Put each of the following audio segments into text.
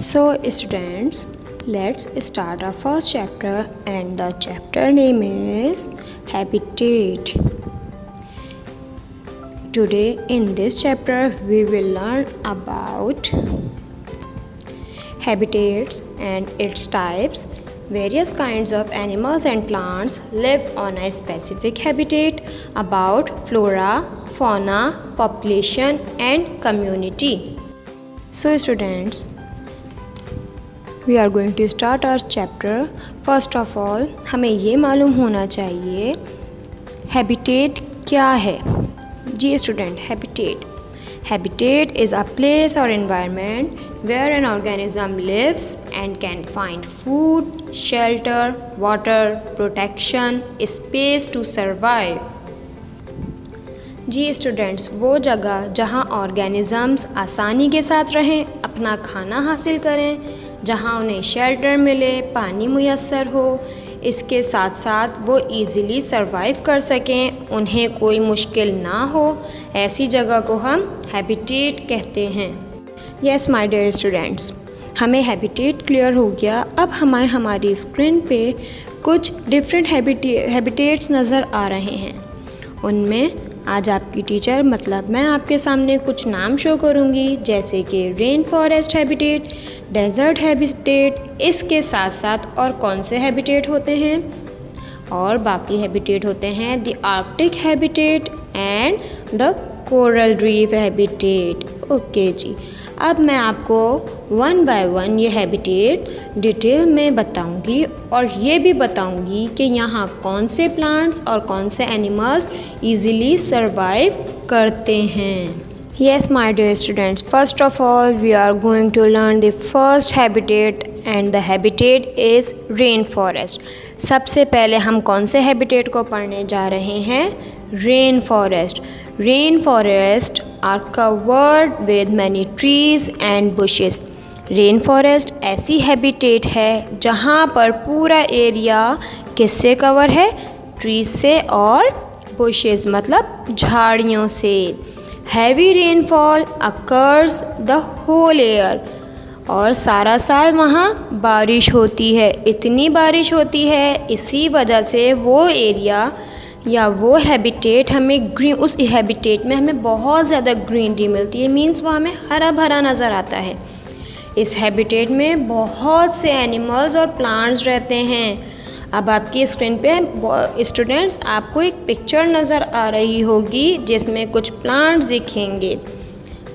So students, let's start our first chapter, and the chapter name is Habitat. Today in this chapter we will learn about habitats and its types. Various kinds of animals and plants live on a specific habitat. About flora, fauna, population and community. So students, we are going to start our chapter. First of all, हमें ये मालूम होना चाहिए habitat क्या है. जी student, habitat is a place or environment where an organism lives and can find food, shelter, water, protection, space to survive. जी students, वो जगह जहाँ ऑर्गेनिज़म्स आसानी के साथ रहें, अपना खाना हासिल करें, जहाँ उन्हें शेल्टर मिले, पानी मुयस्सर हो, इसके साथ साथ वो इजीली सरवाइव कर सकें, उन्हें कोई मुश्किल ना हो, ऐसी जगह को हम हैबिटेट कहते हैं. यस माय डियर स्टूडेंट्स, हमें हैबिटेट क्लियर हो गया. अब हमें हमारी स्क्रीन पे कुछ डिफरेंट हैबिटेट्स नज़र आ रहे हैं. उनमें आज आपकी टीचर मतलब मैं आपके सामने कुछ नाम शो करूंगी, जैसे कि rain forest habitat, desert habitat, इसके साथ साथ और कौन से हैबिटेट होते हैं, और बाकी हैबिटेट होते हैं the Arctic habitat and the coral reef habitat. Okay जी, अब मैं आपको वन बाय वन ये हैबिटेट डिटेल में बताऊंगी और ये भी बताऊंगी कि यहाँ कौन से प्लांट्स और कौन से एनिमल्स इजीली सरवाइव करते हैं. Yes my dear students, first of all we are going to learn the first habitat and the habitat is rainforest. सबसे पहले हम कौन से हैबिटेट को पढ़ने जा रहे हैं? Rain forest. Rain forest are covered with many trees and bushes. Rain forest ऐसी हैबिटेट है जहाँ पर पूरा एरिया किससे कवर है? ट्रीज से और बुशेस मतलब झाड़ियों से. Heavy rainfall occurs the whole year. और सारा साल वहाँ बारिश होती है. इतनी बारिश होती है, इसी वजह से वो एरिया या वो हैबिटेट हमें उस हैबिटेट में हमें बहुत ज़्यादा ग्रीनरी मिलती है. मीन्स वो हमें हरा भरा नज़र आता है. इस हैबिटेट में बहुत से एनिमल्स और प्लांट्स रहते हैं. अब आपकी स्क्रीन पे स्टूडेंट्स आपको एक पिक्चर नज़र आ रही होगी जिसमें कुछ प्लांट्स दिखेंगे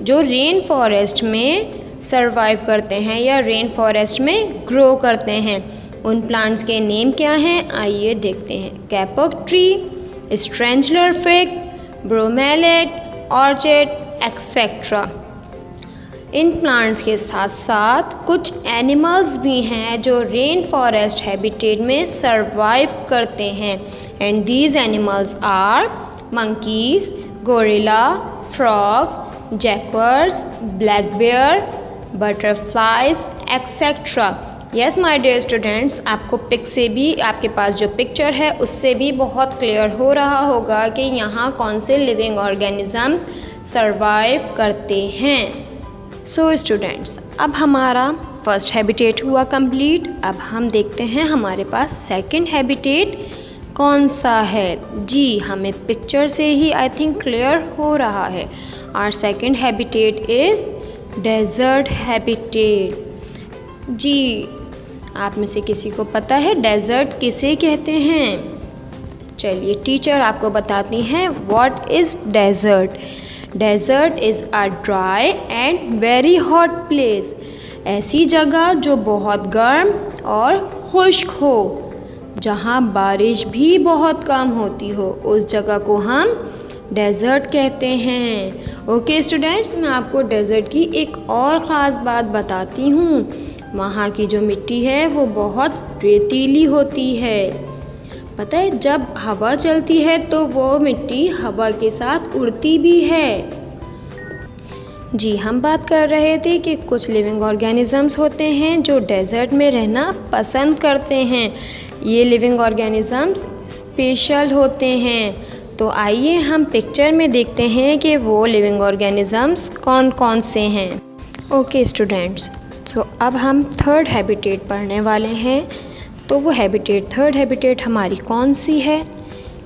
जो रेन फॉरेस्ट में सरवाइव करते हैं या रेन फॉरेस्ट में ग्रो करते हैं. उन प्लांट्स के नेम क्या हैं, आइए देखते हैं. Kapok tree, strangler fig, bromeliad, orchid etcetera. इन प्लांट्स के साथ साथ कुछ एनिमल्स भी हैं जो रेन फॉरेस्ट हैबिटेट में सरवाइव करते हैं. And these animals are monkeys, gorillas, frogs, jaguars, black bear, butterflies etcetera. Yes my dear students, आपको पिक से भी, आपके पास जो पिक्चर है उससे भी बहुत क्लियर हो रहा होगा कि यहाँ कौन से लिविंग ऑर्गेनिजम्स सरवाइव करते हैं. सो स्टूडेंट्स, अब हमारा फर्स्ट हैबिटेट हुआ कंप्लीट. अब हम देखते हैं हमारे पास सेकंड हैबिटेट कौन सा है. जी, हमें पिक्चर से ही आई थिंक क्लियर हो रहा है. Our second habitat is desert habitat. जी, आप में से किसी को पता है डेजर्ट किसे कहते हैं? चलिए टीचर आपको बताती हैं what is desert. Desert is a dry and very hot place. ऐसी जगह जो बहुत गर्म और खुश्क हो, जहाँ बारिश भी बहुत कम होती हो, उस जगह को हम डेजर्ट कहते हैं. ओके स्टूडेंट्स, मैं आपको डेजर्ट की एक और ख़ास बात बताती हूँ. वहाँ की जो मिट्टी है वो बहुत रेतीली होती है. पता है, जब हवा चलती है तो वो मिट्टी हवा के साथ उड़ती भी है. जी, हम बात कर रहे थे कि कुछ लिविंग ऑर्गेनिजम्स होते हैं जो डेजर्ट में रहना पसंद करते हैं. ये लिविंग ऑर्गेनिजम्स स्पेशल होते हैं. तो आइए हम पिक्चर में देखते हैं कि वो लिविंग ऑर्गेनिजम्स कौन कौन से हैं. ओके स्टूडेंट्स, तो अब हम थर्ड हैबिटेट पढ़ने वाले हैं। तो वो थर्ड हैबिटेट हमारी कौन सी है?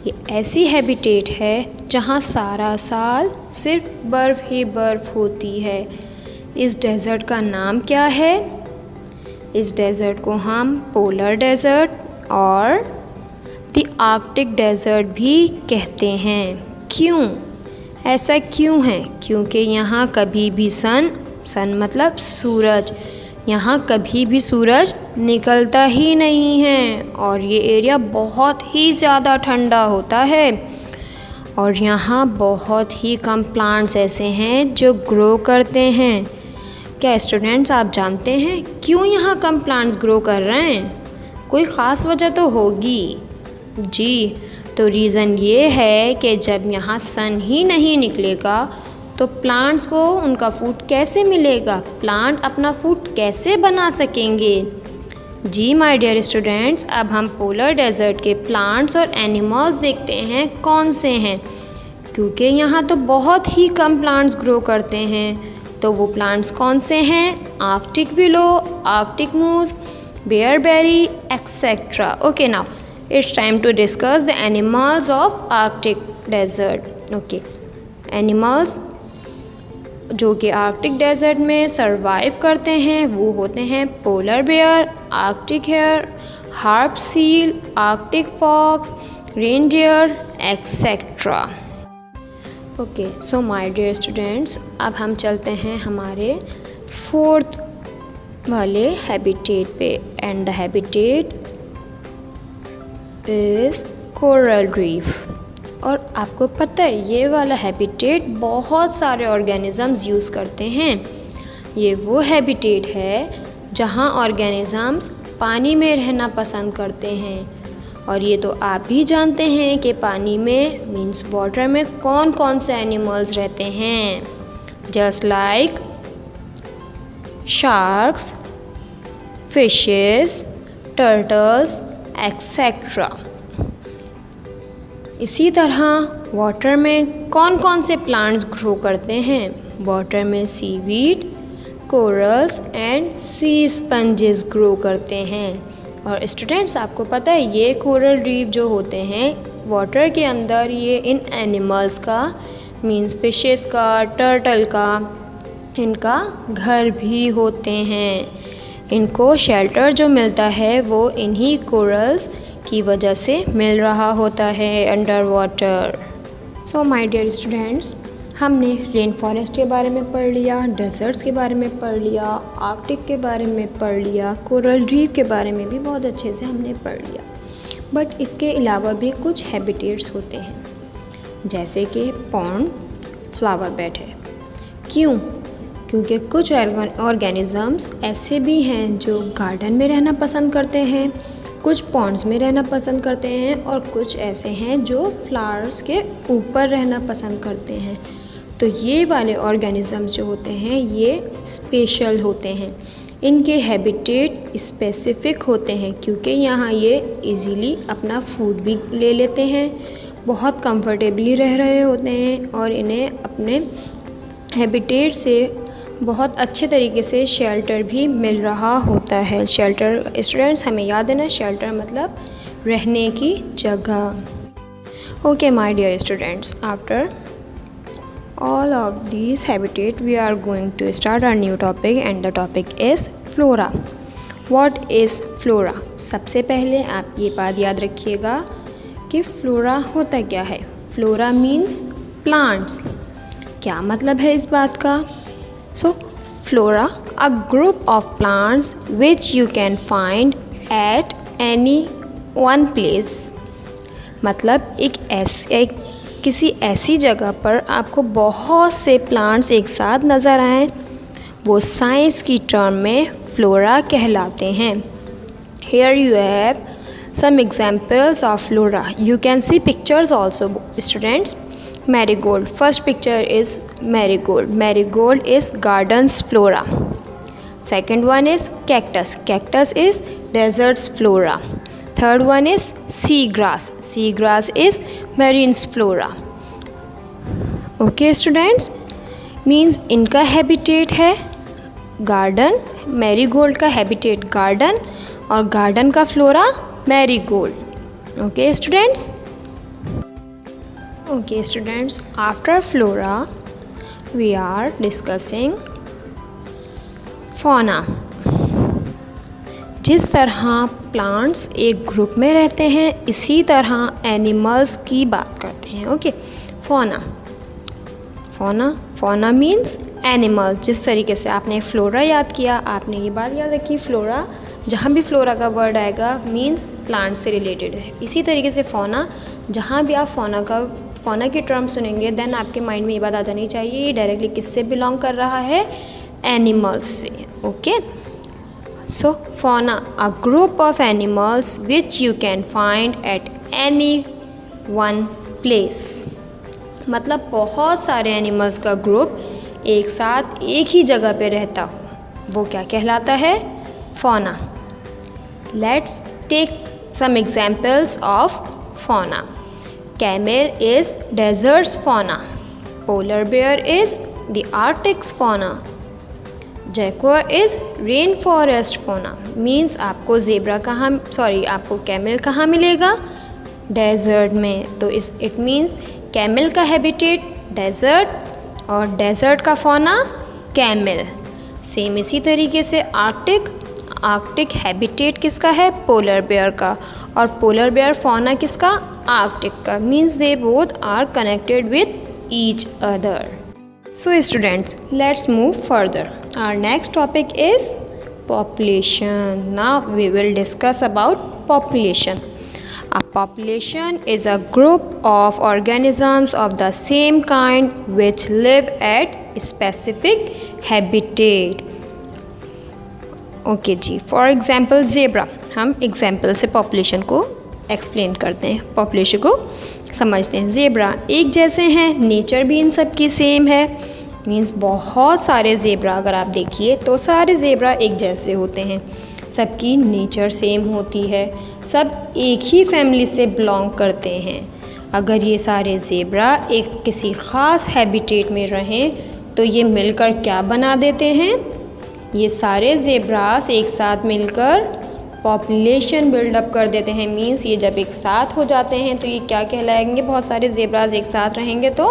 ये ऐसी हैबिटेट है जहाँ सारा साल सिर्फ बर्फ़ ही बर्फ़ होती है। इस डेज़र्ट का नाम क्या है? इस डेज़र्ट को हम पोलर डेज़र्ट और द आर्कटिक डेज़र्ट भी कहते हैं। क्यों? ऐसा क्यों है? क्योंकि यहाँ कभी भी सन मतलब सूरज, यहाँ कभी भी सूरज निकलता ही नहीं है और ये एरिया बहुत ही ज़्यादा ठंडा होता है। और यहाँ बहुत ही कम प्लांट्स ऐसे हैं जो ग्रो करते हैं। क्या स्टूडेंट्स आप जानते हैं क्यों यहाँ कम प्लांट्स ग्रो कर रहे हैं? कोई ख़ास वजह तो होगी। जी, तो रीज़न ये है कि जब यहाँ सन ही नहीं निकलेगा तो प्लांट्स को उनका फूड कैसे मिलेगा? प्लांट अपना फूड कैसे बना सकेंगे? जी माय डियर स्टूडेंट्स, अब हम पोलर डेज़र्ट के प्लांट्स और एनिमल्स देखते हैं कौन से हैं। क्योंकि यहाँ तो बहुत ही कम प्लांट्स ग्रो करते हैं। तो वो प्लांट्स कौन से हैं? Arctic willow, Arctic moose, bearberry etcetera. Okay, now it's time to discuss the animals of Arctic desert. Okay, animals जो कि आर्कटिक डेज़र्ट में सरवाइव करते हैं वो होते हैं polar bear, Arctic hare, harp seal, Arctic fox, reindeer etcetera. Okay, so my dear students, अब हम चलते हैं हमारे फोर्थ वाले हैबिटेट पे। And the habitat is coral reef. और आपको पता है ये वाला हैबिटेट बहुत सारे ऑर्गेनिज़म्स यूज़ करते हैं। ये वो हैबिटेट है जहाँ ऑर्गेनिज़म्स पानी में रहना पसंद करते हैं। और ये तो आप भी जानते हैं कि पानी में मीन्स वाटर में कौन कौन से एनिमल्स रहते हैं। Just like sharks, fishes, turtles etcetera. इसी तरह वाटर में कौन कौन से प्लांट्स ग्रो करते हैं? वाटर में seaweed, corals and sea sponges grow करते हैं। और स्टूडेंट्स आपको पता है ये कोरल रीफ जो होते हैं वाटर के अंदर, ये इन एनिमल्स का मीन्स फिशेस का, टर्टल का, इनका घर भी होते हैं। इनको शेल्टर जो मिलता है वो इन्हीं कोरल्स की वजह से मिल रहा होता है under water. So my dear students, हमने रेन फॉरेस्ट के बारे में पढ़ लिया, डेजर्ट्स के बारे में पढ़ लिया, आर्कटिक के बारे में पढ़ लिया, कोरल रीफ के बारे में भी बहुत अच्छे से हमने पढ़ लिया। बट इसके अलावा भी कुछ हैबिटेट्स होते हैं जैसे कि पॉन्ड, फ्लावर बेड है। क्यों? क्योंकि कुछ ऑर्गेनिज़म्स ऐसे भी हैं जो गार्डन में रहना पसंद करते हैं, कुछ पॉन्ड्स में रहना पसंद करते हैं और कुछ ऐसे हैं जो फ्लावर्स के ऊपर रहना पसंद करते हैं। तो ये वाले ऑर्गेनिज़म्स जो होते हैं ये स्पेशल होते हैं। इनके हैबिटेट स्पेसिफ़िक होते हैं क्योंकि यहाँ ये इजीली अपना फूड भी ले लेते हैं, बहुत कंफर्टेबली रह रहे होते हैं और इन्हें अपने हैबिटेट से बहुत अच्छे तरीके से शेल्टर भी मिल रहा होता है। शेल्टर स्टूडेंट्स हमें याद है ना, शेल्टर मतलब रहने की जगह। Okay my dear students, after all of these habitat we are going to start our new topic and the topic is flora. What is flora? सबसे पहले आप ये बात याद रखिएगा कि फ्लोरा होता क्या है। Flora means plants. क्या मतलब है इस बात का? So flora, a group of plants which you can find at any one place. मतलब किसी ऐसी जगह पर आपको बहुत से प्लांट्स एक साथ नज़र आएँ, वो साइंस की टर्म में फ्लोरा कहलाते हैं। Here you have some examples of flora. You can see pictures also, students. Marigold. First picture is marigold. Marigold is gardens flora. Second one is cactus. Cactus is deserts flora. Third one is seagrass. Seagrass is marine flora. Okay students, means इनका habitat है garden, marigold का habitat garden और garden का flora marigold. Okay students, after flora we are discussing fauna. जिस तरह plants एक group में रहते हैं, इसी तरह एनिमल्स की बात करते हैं। Okay, fauna means animals. जिस तरीके से आपने फ्लोरा याद किया, आपने ये बात याद रखी, फ्लोरा, जहाँ भी फ्लोरा का वर्ड आएगा मीन्स प्लांट से रिलेटेड है। इसी तरीके से फौना, जहाँ भी आप फौना की टर्म सुनेंगे देन आपके माइंड में ये बात आ जानी चाहिए, ये डायरेक्टली किससे बिलोंग कर रहा है, एनिमल्स से। Okay, so fauna, a group of animals which you can find at any one place. मतलब बहुत सारे एनिमल्स का ग्रुप एक साथ एक ही जगह पे रहता हो, वो क्या कहलाता है, fauna. Let's take some examples of fauna. Camel is desert's fauna. Polar bear is the Arctic's fauna. Jaguar is rainforest fauna. Means आपको आपको कैमल कहाँ मिलेगा, डेजर्ट में। तो इट मीन्स कैमल का हैबिटेट डेजर्ट और डेजर्ट का फौना कैमल। सेम इसी तरीके से आर्कटिक हैबिटेट किसका है, पोलर बेयर का, और पोलर बेयर फौना किसका, आर्कटिक का। Means they both are connected with each other. So students, let's move further. Our next topic is population. Now we will discuss about population. A population is a group of organisms of the same kind which live at specific habitat. Okay जी, for example zebra. हम example से population को explain करते हैं, population को समझते हैं। Zebra एक जैसे हैं, नेचर भी इन सब की सेम है। मीन्स बहुत सारे ज़ेब्रा अगर आप देखिए तो सारे ज़ेब्रा एक जैसे होते हैं, सबकी नेचर सेम होती है, सब एक ही फैमिली से बिलोंग करते हैं। अगर ये सारे ज़ेब्रा एक किसी ख़ास हैबिटेट में रहें तो ये मिलकर क्या बना देते हैं, ये सारे ज़ेब्रास एक साथ मिलकर पॉपुलेशन बिल्डअप कर देते हैं। मीन्स ये जब एक साथ हो जाते हैं तो ये क्या कहलाएंगे, बहुत सारे ज़ेब्रास एक साथ रहेंगे तो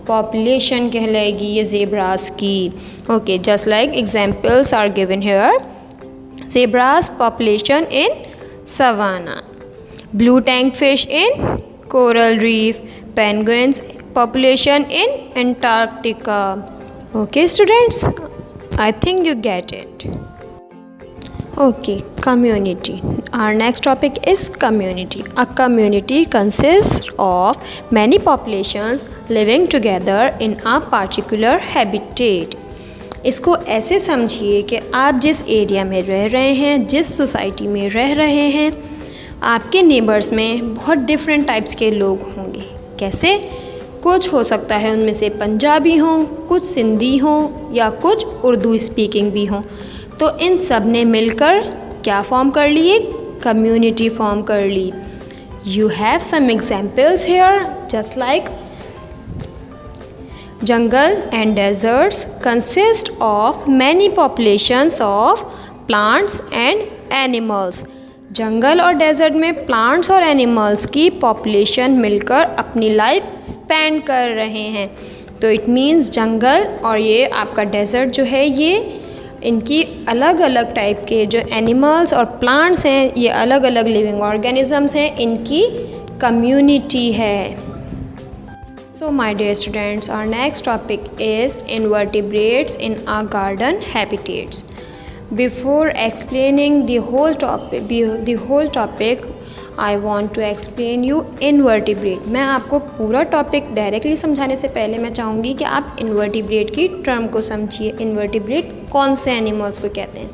पॉपुलेशन कहलाएगी ये ज़ेब्रास की। Okay, just like examples are given here. Zebras population in savanna, blue tank fish in coral reef, penguins population in Antarctica. Okay students, I think you get it. Okay, community. Our next topic is community. A community consists of many populations living together in a particular habitat. इसको ऐसे समझिए कि आप जिस area में रह रहे हैं, जिस सोसाइटी में रह रहे हैं, आपके नेबर्स में बहुत डिफरेंट टाइप्स के लोग होंगे। कैसे, कुछ हो सकता है उनमें से पंजाबी हों, कुछ सिंधी हों या कुछ उर्दू स्पीकिंग भी हों। तो इन सब ने मिलकर क्या फॉर्म कर ली, एक कम्युनिटी फॉर्म कर ली। You have some examples here, just like jungle and deserts consist of many populations of plants and animals. जंगल और डेजर्ट में प्लांट्स और एनिमल्स की पॉपुलेशन मिलकर अपनी लाइफ स्पेंड कर रहे हैं। तो इट मीन्स जंगल और ये आपका डेजर्ट जो है, ये इनकी अलग अलग टाइप के जो एनिमल्स और प्लांट्स हैं, ये अलग अलग लिविंग ऑर्गेनिजम्स हैं, इनकी कम्युनिटी है। So my dear students, our next topic is invertebrates in our garden habitats. Before explaining the whole topic, I want to explain you invertebrate. मैं आपको पूरा टॉपिक डायरेक्टली समझाने से पहले मैं चाहूँगी कि आप इन्वर्टिब्रेट की टर्म को समझिए। इन्वर्टिब्रेट कौन से एनिमल्स को कहते हैं?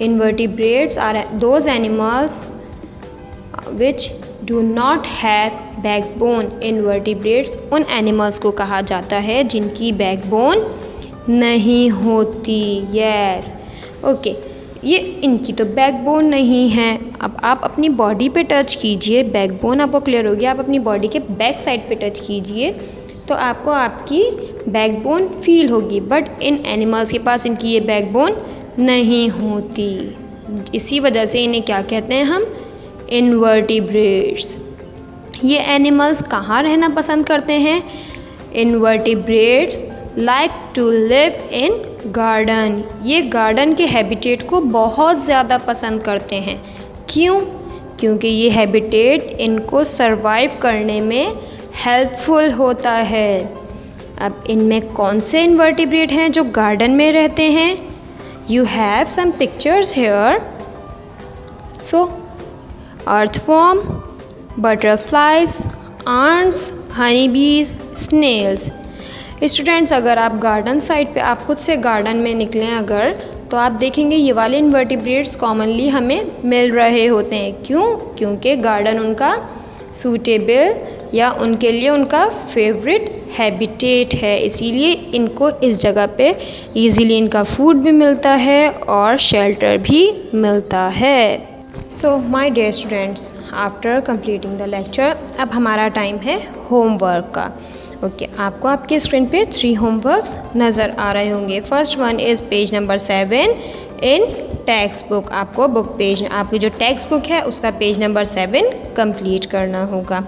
Invertebrates are those animals which do not have backbone. Invertebrates उन एनिमल्स को कहा जाता है जिनकी बैकबोन नहीं होती। यस, ओके, ये इनकी तो बैकबोन नहीं है। अब आप अपनी बॉडी पे टच कीजिए, बैकबोन आपको क्लियर होगी। आप अपनी बॉडी के बैक साइड पे टच कीजिए तो आपको आपकी बैकबोन फील होगी, बट इन एनिमल्स के पास इनकी ये बैकबोन नहीं होती। इसी वजह से इन्हें क्या कहते हैं हम? इनवर्टिब्रेट्स। ये एनिमल्स कहाँ रहना पसंद करते हैं? Invertebrates like to live in garden. ये गार्डन के हैबिटेट को बहुत ज़्यादा पसंद करते हैं। क्यों? क्योंकि ये हैबिटेट इनको सरवाइव करने में हेल्पफुल होता है। अब इनमें कौन से इनवर्टिब्रेट हैं जो गार्डन में रहते हैं? You have some pictures here. So earthworm, butterflies, ants, honey bees, snails. Students, अगर आप गार्डन साइड पे आप खुद से गार्डन में निकलें अगर, तो आप देखेंगे ये वाले इनवर्टिब्रेट्स कॉमनली हमें मिल रहे होते हैं। क्यों? क्योंकि गार्डन उनका सूटेबल या उनके लिए उनका फेवरेट हैबिटेट है, इसीलिए इनको इस जगह पे इजीली इनका फूड भी मिलता है और शेल्टर भी मिलता है। So my dear students, after completing the lecture अब हमारा टाइम है होमवर्क का। ओके, आपको आपके स्क्रीन पे 3 होमवर्क्स नज़र आ रहे होंगे। First one is page number 7 in text book. आपको बुक पेज, आपकी जो टेक्स्ट बुक है उसका पेज नंबर 7 कंप्लीट करना होगा।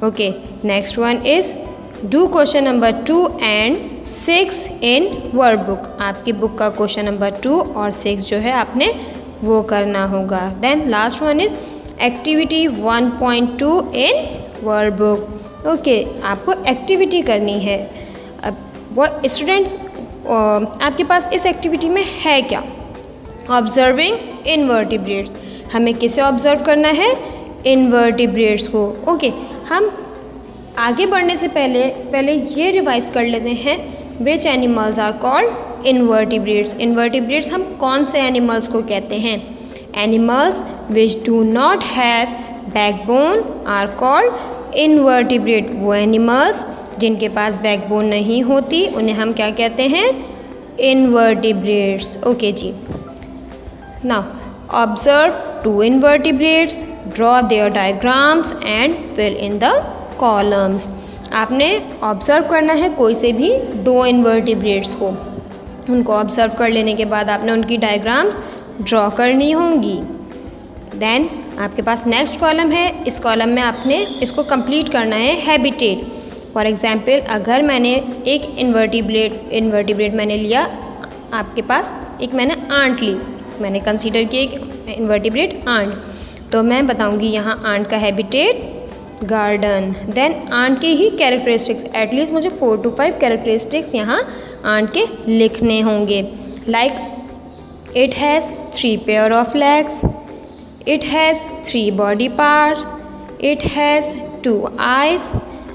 Okay, next one is do question number 2 and 6 in word book. आपकी बुक का क्वेश्चन नंबर 2 और 6 जो है आपने वो करना होगा। Then last one is activity 1.2 in word book. Okay, आपको एक्टिविटी करनी है। अब वो स्टूडेंट्स, आपके पास इस एक्टिविटी में है क्या? Observing invertebrates. हमें किसे ऑब्जर्व करना है? इनवर्टिब्रेट्स को। ओके, हम आगे बढ़ने से पहले ये रिवाइज कर लेते हैं which animals are called invertebrates. Invertebrates हम कौन से एनिमल्स को कहते हैं? Animals which do not have backbone are called invertebrate. वो एनिमल्स जिनके पास बैकबोन नहीं होती उन्हें हम क्या कहते हैं? इनवर्टिब्रेट्स। ओके जी, now observe 2 invertebrates, draw their diagrams and fill in the columns. आपने ऑब्जर्व करना है कोई से भी 2 इनवर्टिब्रेट्स को। उनको ऑब्जर्व कर लेने के बाद आपने उनकी डायग्राम्स ड्रॉ करनी होंगी। देन आपके पास नेक्स्ट कॉलम है, इस कॉलम में आपने इसको कंप्लीट करना है हैबिटेट। फॉर एग्जांपल, अगर मैंने एक इनवर्टिब्रेट मैंने लिया, आपके पास एक मैंने आंट ली, मैंने कंसीडर किया एक इनवर्टिब्रेट आंट, तो मैं बताऊंगी यहाँ आंट का हैबिटेट गार्डन। देन आंट के ही कैरेक्टरिस्टिक्स, एटलीस्ट मुझे 4 to 5 कैरेक्टरिस्टिक्स यहाँ आंट के लिखने होंगे। Like it has 3 pair of legs, it has 3 body parts, it has 2 eyes.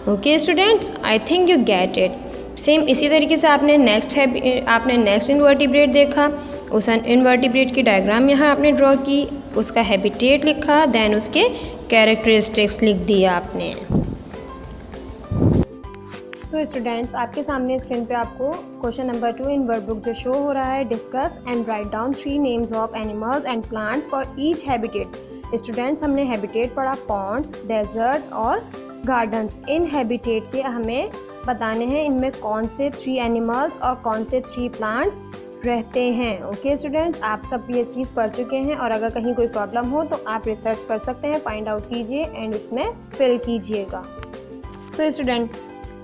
Okay students, I think you get it. Same इसी तरीके से आपने नेक्स्ट इनवर्टिब्रेट देखा, उस इनवर्टिब्रेट की डायग्राम यहाँ आपने ड्रॉ की, उसका हैबिटेट लिखा, देन उसके कैरेक्टरिस्टिक्स लिख दिए आपने। सो स्टूडेंट्स, आपके सामने स्क्रीन पे आपको क्वेश्चन नंबर 2 इन वर्ड बुक जो शो हो रहा है, discuss and write down 3 names of animals and plants for each habitat. Students, हमने हैबिटेट पढ़ा पॉन्ड्स, डेजर्ट और गार्डन्स। इन हैबिटेट के हमें बताने हैं इनमें कौन से 3 एनिमल्स और कौन से 3 प्लांट्स रहते हैं। ओके स्टूडेंट्स, आप सब ये चीज़ पढ़ चुके हैं और अगर कहीं कोई प्रॉब्लम हो तो आप रिसर्च कर सकते हैं, फाइंड आउट कीजिए एंड इसमें फिल कीजिएगा। सो स्टूडेंट,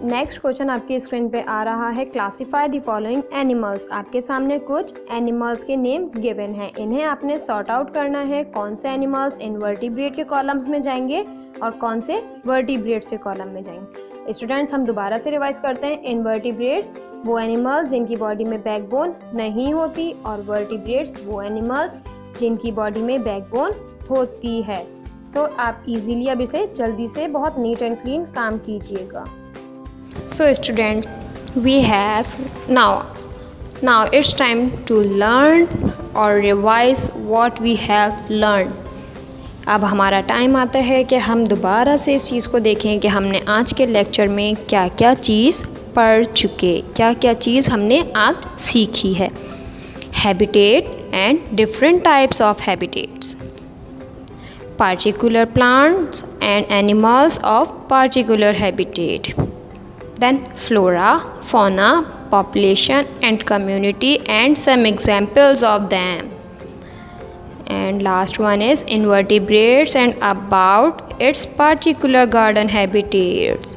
नेक्स्ट क्वेश्चन आपकी स्क्रीन पे आ रहा है, क्लासीफाई द फॉलोइंग एनिमल्स। आपके सामने कुछ एनिमल्स के नेम्स गिवन हैं, इन्हें आपने सॉर्ट आउट करना है कौन से एनिमल्स इनवर्टिब्रेट के कॉलम्स में जाएंगे और कौन से वर्टिब्रेट्स के कॉलम में जाएंगे। स्टूडेंट्स, हम दोबारा से रिवाइज करते हैं। इनवर्टिब्रेट्स वो एनिमल्स जिनकी बॉडी में बैकबोन नहीं होती, और वर्टिब्रेट्स वो एनिमल्स जिनकी बॉडी में बैकबोन होती है। सो आप इजीली अब इसे जल्दी से बहुत नीट एंड क्लीन काम कीजिएगा। So students, we have now it's time to learn or revise what we have learned. अब हमारा टाइम आता है कि हम दोबारा से इस चीज़ को देखें कि हमने आज के लेक्चर में क्या क्या चीज़ पढ़ चुके, क्या क्या चीज़ हमने आज सीखी है। Habitat and different types of habitats, particular plants and animals of particular habitat, then flora, fauna, population and community, and some examples of them. And last one is invertebrates and about its particular garden habitats.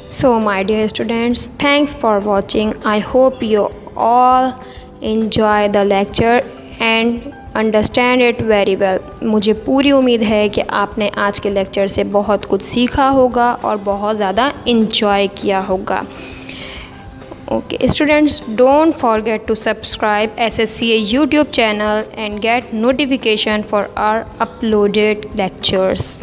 So my dear students, thanks for watching. I hope you all enjoy the lecture and understand it very well. मुझे पूरी उम्मीद है कि आपने आज के lecture से बहुत कुछ सीखा होगा और बहुत ज़्यादा इन्जॉय किया होगा। Okay students, don't forget to subscribe SSCA YouTube channel and get notification for our uploaded lectures.